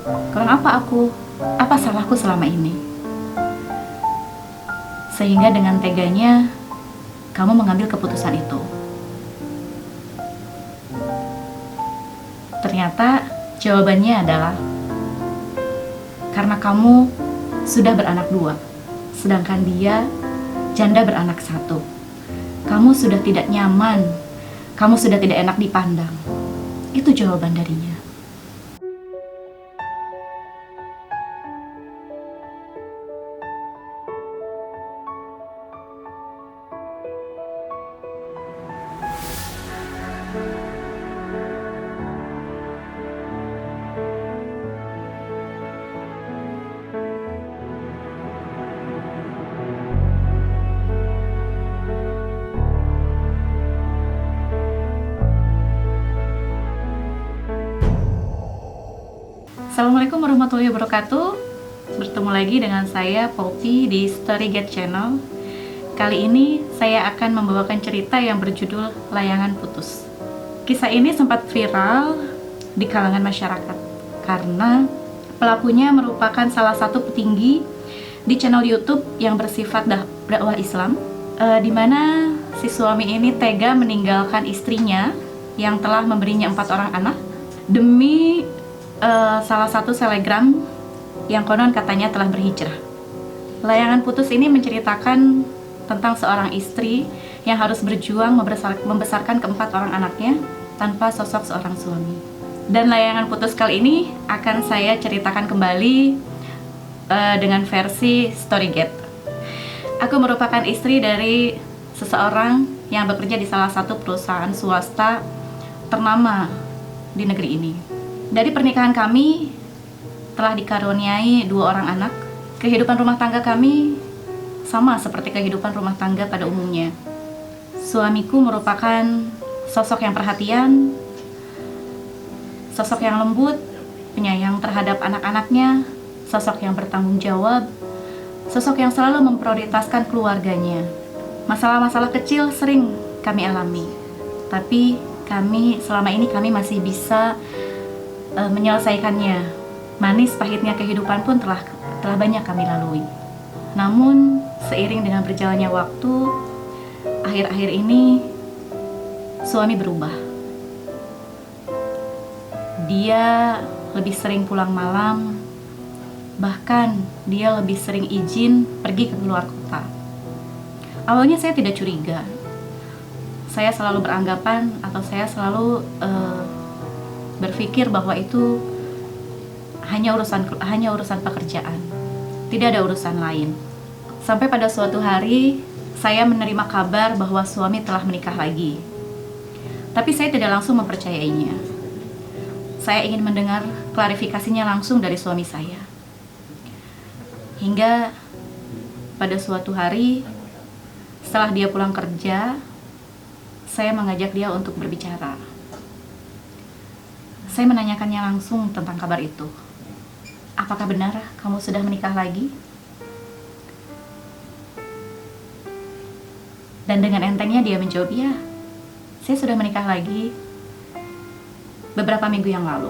Kurang apa aku? Apa salahku selama ini? Sehingga dengan teganya kamu mengambil keputusan itu. Ternyata jawabannya adalah karena kamu sudah beranak dua, sedangkan dia janda beranak satu. Kamu sudah tidak nyaman, kamu sudah tidak enak dipandang. Itu jawaban darinya. Assalamualaikum warahmatullahi wabarakatuh. Bertemu lagi dengan saya Poppy di Storygate Channel. Kali ini saya akan membawakan cerita yang berjudul Layangan Putus. Kisah ini sempat viral di kalangan masyarakat karena pelakunya merupakan salah satu petinggi di channel YouTube yang bersifat dakwah Islam, di mana si suami ini tega meninggalkan istrinya yang telah memberinya 4 orang anak demi salah satu selebgram yang konon katanya telah berhijrah. Layangan Putus ini menceritakan tentang seorang istri yang harus berjuang membesarkan keempat orang anaknya tanpa sosok seorang suami. Dan Layangan Putus kali ini akan saya ceritakan kembali dengan versi Storygate. Aku merupakan istri dari seseorang yang bekerja di salah satu perusahaan swasta ternama di negeri ini. Dari pernikahan kami telah dikaruniai 2 orang anak. Kehidupan rumah tangga kami sama seperti kehidupan rumah tangga pada umumnya. Suamiku merupakan sosok yang perhatian, sosok yang lembut, penyayang terhadap anak-anaknya, sosok yang bertanggung jawab, sosok yang selalu memprioritaskan keluarganya. Masalah-masalah kecil sering kami alami, tapi selama ini kami masih bisa menyelesaikannya. Manis pahitnya kehidupan pun telah banyak kami lalui. Namun seiring dengan berjalannya waktu, akhir-akhir ini suami berubah. Dia lebih sering pulang malam, bahkan dia lebih sering izin pergi ke luar kota. Awalnya saya tidak curiga. Saya selalu beranggapan atau saya selalu berpikir bahwa itu hanya urusan pekerjaan, tidak ada urusan lain. Sampai pada suatu hari saya menerima kabar bahwa suami telah menikah lagi. Tapi saya tidak langsung mempercayainya. Saya ingin mendengar klarifikasinya langsung dari suami saya. Hingga pada suatu hari setelah dia pulang kerja, saya mengajak dia untuk berbicara. Saya menanyakannya langsung tentang kabar itu. Apakah benar kamu sudah menikah lagi? Dan dengan entengnya dia menjawab, ya, saya sudah menikah lagi beberapa minggu yang lalu.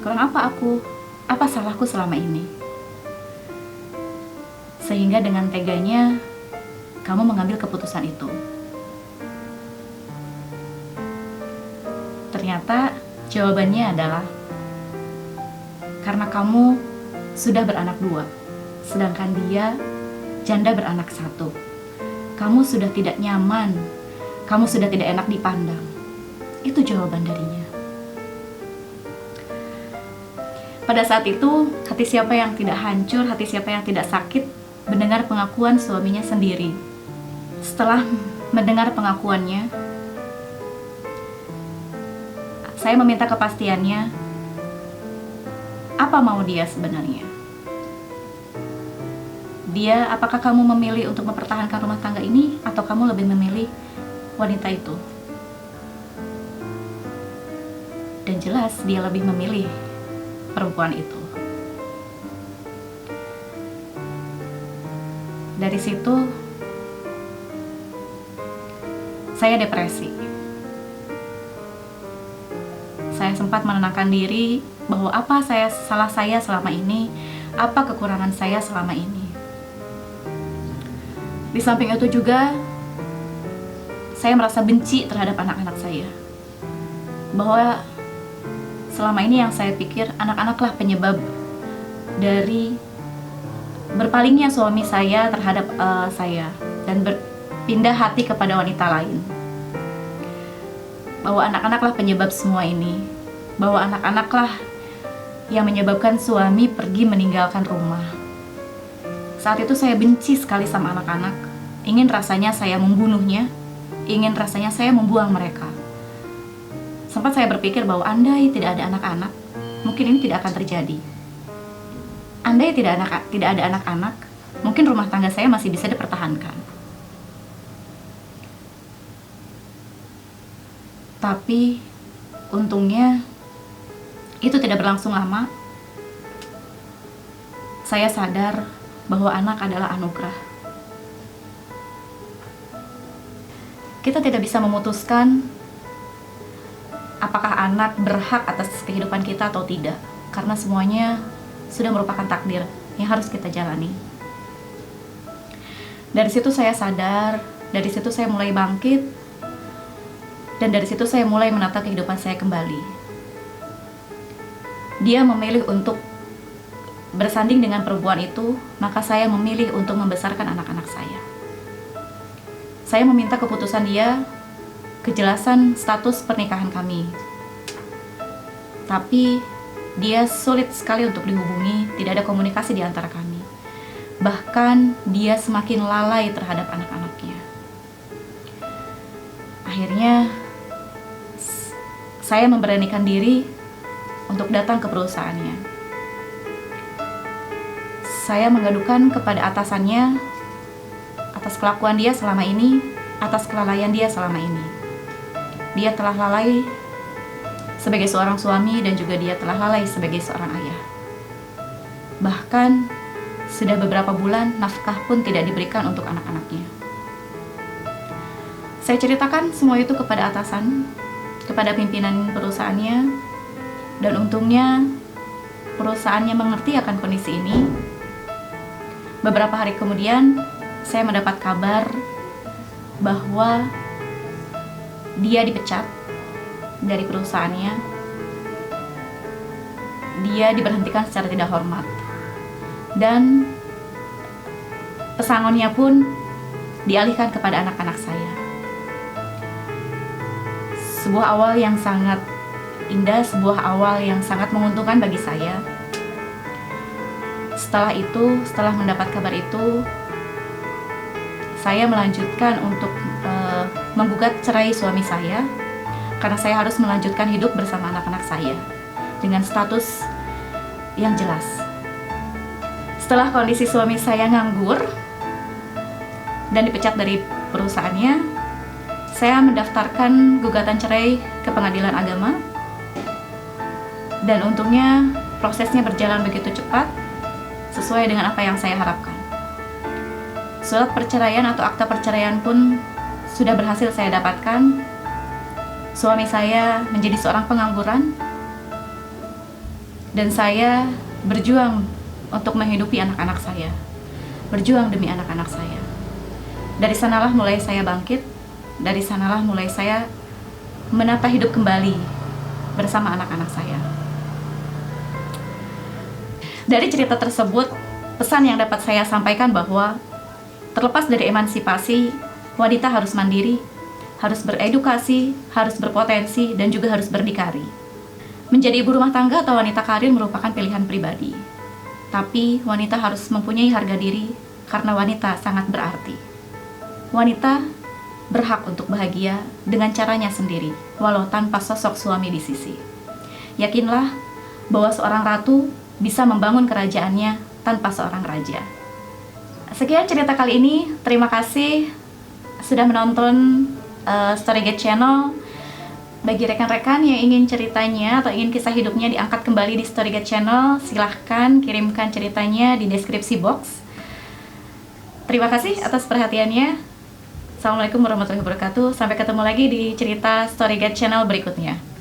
Kurang apa aku? Apa salahku selama ini? Sehingga dengan teganya kamu mengambil keputusan itu. Ternyata jawabannya adalah karena kamu sudah beranak 2, sedangkan dia janda beranak 1. Kamu sudah tidak nyaman, kamu sudah tidak enak dipandang. Itu jawaban darinya. Pada saat itu, hati siapa yang tidak hancur, hati siapa yang tidak sakit mendengar pengakuan suaminya sendiri. Setelah mendengar pengakuannya, saya meminta kepastiannya, apa mau dia sebenarnya? Apakah kamu memilih untuk mempertahankan rumah tangga ini, atau kamu lebih memilih wanita itu? Dan jelas dia lebih memilih perempuan itu. Dari situ, saya depresi. Saya sempat menenangkan diri bahwa apa salah saya selama ini, apa kekurangan saya selama ini. Di samping itu juga, saya merasa benci terhadap anak-anak saya. Bahwa selama ini yang saya pikir anak-anaklah penyebab dari berpalingnya suami saya terhadap saya dan berpindah hati kepada wanita lain. Bahwa anak-anaklah penyebab semua ini. Bahwa anak-anaklah yang menyebabkan suami pergi meninggalkan rumah. Saat itu saya benci sekali sama anak-anak. Ingin rasanya saya membunuhnya. Ingin rasanya saya membuang mereka. Sempat saya berpikir bahwa andai tidak ada anak-anak, mungkin ini tidak akan terjadi. Andai tidak ada anak-anak, mungkin rumah tangga saya masih bisa dipertahankan. Tapi untungnya itu tidak berlangsung lama. Saya sadar bahwa anak adalah anugerah. Kita tidak bisa memutuskan apakah anak berhak atas kehidupan kita atau tidak, karena semuanya sudah merupakan takdir yang harus kita jalani. Dari situ saya sadar, dari situ saya mulai bangkit, dan dari situ saya mulai menata kehidupan saya kembali. Dia memilih untuk bersanding dengan perempuan itu, maka saya memilih untuk membesarkan anak-anak saya. Saya meminta keputusan dia, kejelasan status pernikahan kami. Tapi dia sulit sekali untuk dihubungi, tidak ada komunikasi di antara kami. Bahkan dia semakin lalai terhadap anak-anaknya. Akhirnya saya memberanikan diri untuk datang ke perusahaannya. Saya mengadukan kepada atasannya atas kelakuan dia selama ini, atas kelalaian dia selama ini. Dia telah lalai sebagai seorang suami dan juga dia telah lalai sebagai seorang ayah. Bahkan sudah beberapa bulan nafkah pun tidak diberikan untuk anak-anaknya. Saya ceritakan semua itu kepada atasan, kepada pimpinan perusahaannya, dan untungnya perusahaannya mengerti akan kondisi ini. Beberapa hari kemudian saya mendapat kabar bahwa dia dipecat dari perusahaannya. Dia diberhentikan secara tidak hormat. Dan pesangonnya pun dialihkan kepada anak-anak saya. Sebuah awal yang sangat indah, sebuah awal yang sangat menguntungkan bagi saya. Setelah mendapat kabar itu, saya melanjutkan untuk menggugat cerai suami saya, karena saya harus melanjutkan hidup bersama anak-anak saya dengan status yang jelas. Setelah kondisi suami saya nganggur dan dipecat dari perusahaannya, saya mendaftarkan gugatan cerai ke Pengadilan Agama, dan untungnya prosesnya berjalan begitu cepat sesuai dengan apa yang saya harapkan. Surat perceraian atau akta perceraian pun sudah berhasil saya dapatkan. Suami saya menjadi seorang pengangguran, dan saya berjuang untuk menghidupi anak-anak saya, berjuang demi anak-anak saya. Dari sanalah mulai saya bangkit, dari sanalah mulai saya menata hidup kembali bersama anak-anak saya. Dari cerita tersebut, pesan yang dapat saya sampaikan bahwa terlepas dari emansipasi, wanita harus mandiri, harus beredukasi, harus berpotensi, dan juga harus berdikari. Menjadi ibu rumah tangga atau wanita karir merupakan pilihan pribadi. Tapi wanita harus mempunyai harga diri karena wanita sangat berarti. Wanita berhak untuk bahagia dengan caranya sendiri, walau tanpa sosok suami di sisi. Yakinlah bahwa seorang ratu bisa membangun kerajaannya tanpa seorang raja. Sekian cerita kali ini. Terima kasih sudah menonton Storygate Channel. Bagi rekan-rekan yang ingin ceritanya atau ingin kisah hidupnya diangkat kembali di Storygate Channel, silahkan kirimkan ceritanya di deskripsi box. Terima kasih atas perhatiannya. Assalamualaikum warahmatullahi wabarakatuh. Sampai ketemu lagi di cerita Storygate Channel berikutnya.